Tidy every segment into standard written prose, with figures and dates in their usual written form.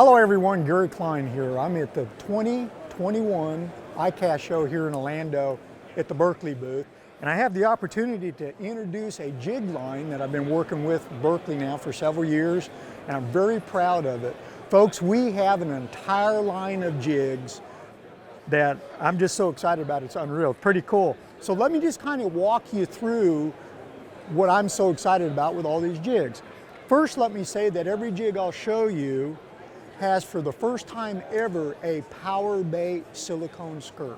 Hello everyone, Gary Klein here. I'm at the 2021 Icast show here in Orlando at the Berkley booth. And I have the opportunity to introduce a jig line that I've been working with Berkley now for several years, and I'm very proud of it. Folks, we have an entire line of jigs that I'm just so excited about. It's unreal, pretty cool. So let me just kind of walk you through what I'm so excited about with all these jigs. First, let me say that every jig I'll show you has, for the first time ever, a power bait silicone skirt.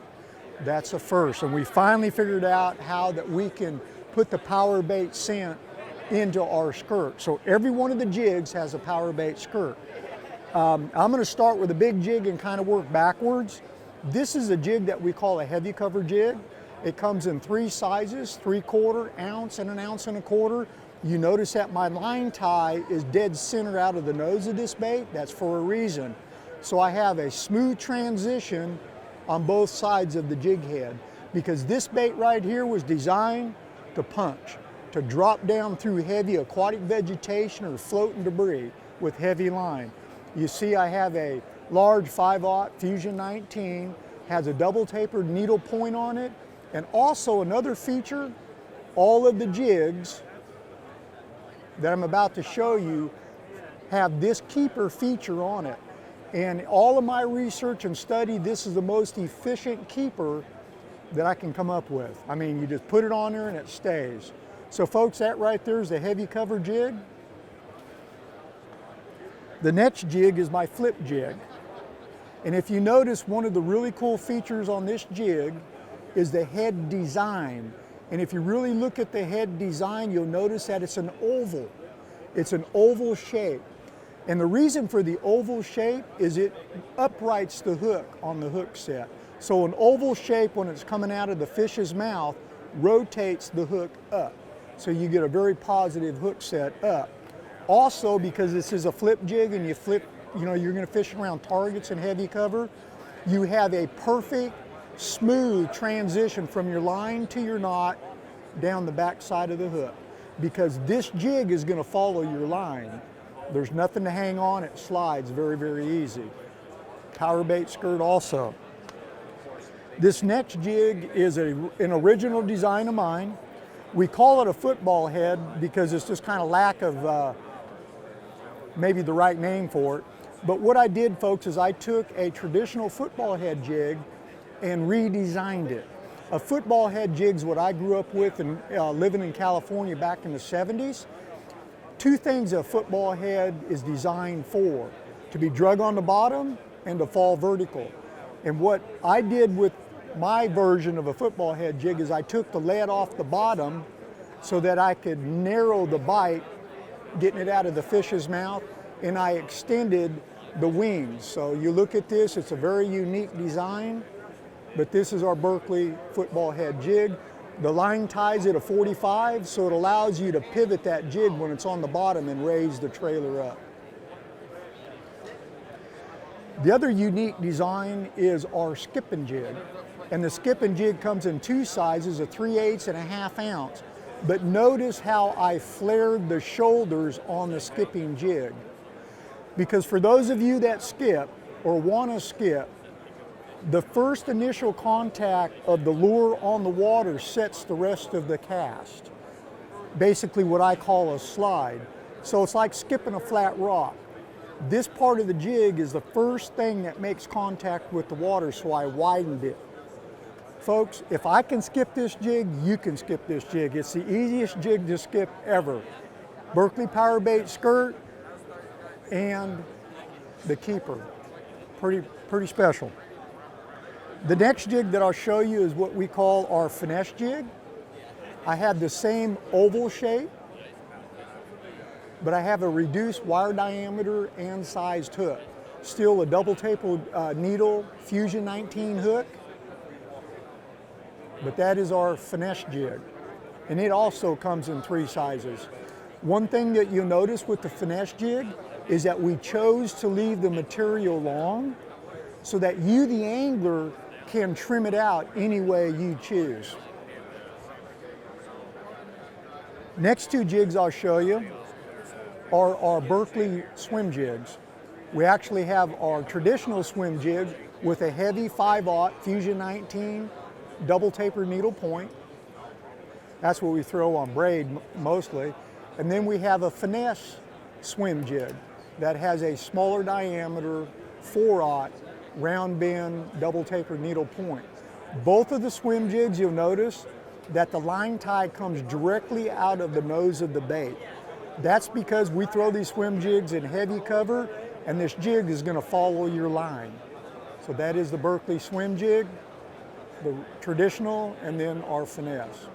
That's a first, and we finally figured out how that we can put the power bait scent into our skirt. So every one of the jigs has a power bait skirt. I'm going to start with a big jig and kind of work backwards. This is a jig that we call a heavy cover jig. It comes in three sizes, 3/4 ounce and 1.25 ounces. You notice that my line tie is dead center out of the nose of this bait. That's for a reason. So I have a smooth transition on both sides of the jig head, because this bait right here was designed to punch, to drop down through heavy aquatic vegetation or floating debris with heavy line. You see I have a large 5/0 Fusion 19, has a double tapered needle point on it, and also another feature, all of the jigs that I'm about to show you have this keeper feature on it. And all of my research and study, this is the most efficient keeper that I can come up with. I mean, you just put it on there and it stays. So folks, that right there is a heavy cover jig. The next jig is my flip jig. And if you notice, one of the really cool features on this jig is the head design. And if you really look at the head design, you'll notice that it's an oval. It's an oval shape. And the reason for the oval shape is it uprights the hook on the hook set. So an oval shape, when it's coming out of the fish's mouth, rotates the hook up. So you get a very positive hook set up. Also, because this is a flip jig and you flip, you're gonna fish around targets in heavy cover, you have a perfect smooth transition from your line to your knot down the back side of the hook, because this jig is going to follow your line. There's nothing to hang on, it slides very, very easy. Power bait skirt also. This next jig is an original design of mine. We call it a football head because it's just kind of lack of maybe the right name for it. But what I did, folks, is I took a traditional football head jig and redesigned it. A football head jig's what I grew up with and living in California back in the 70s. Two things a football head is designed for: to be drug on the bottom and to fall vertical. And what I did with my version of a football head jig is I took the lead off the bottom so that I could narrow the bite, getting it out of the fish's mouth, and I extended the wings. So you look at this, it's a very unique design. But this is our Berkley football head jig. The line ties at a 45, so it allows you to pivot that jig when it's on the bottom and raise the trailer up. The other unique design is our skipping jig. And the skipping jig comes in two sizes, a 3/8 and a 1/2 ounce. But notice how I flared the shoulders on the skipping jig. Because for those of you that skip or want to skip, the first initial contact of the lure on the water sets the rest of the cast. Basically what I call a slide. So it's like skipping a flat rock. This part of the jig is the first thing that makes contact with the water, so I widened it. Folks, if I can skip this jig, you can skip this jig. It's the easiest jig to skip ever. Berkley power bait skirt and the keeper. Pretty special. The next jig that I'll show you is what we call our finesse jig. I have the same oval shape, but I have a reduced wire diameter and sized hook. Still a double tapered needle Fusion 19 hook, but that is our finesse jig. And it also comes in three sizes. One thing that you'll notice with the finesse jig is that we chose to leave the material long so that you, the angler, can trim it out any way you choose. Next two jigs I'll show you are our Berkley swim jigs. We actually have our traditional swim jig with a heavy 5/0 Fusion 19 double taper needle point. That's what we throw on braid mostly. And then we have a Finesse swim jig that has a smaller diameter 4/0 round bend double taper needle point. Both of the swim jigs, you'll notice that the line tie comes directly out of the nose of the bait. That's because we throw these swim jigs in heavy cover, and this jig is going to follow your line. So that is the Berkley swim jig, the traditional, and then our Finesse.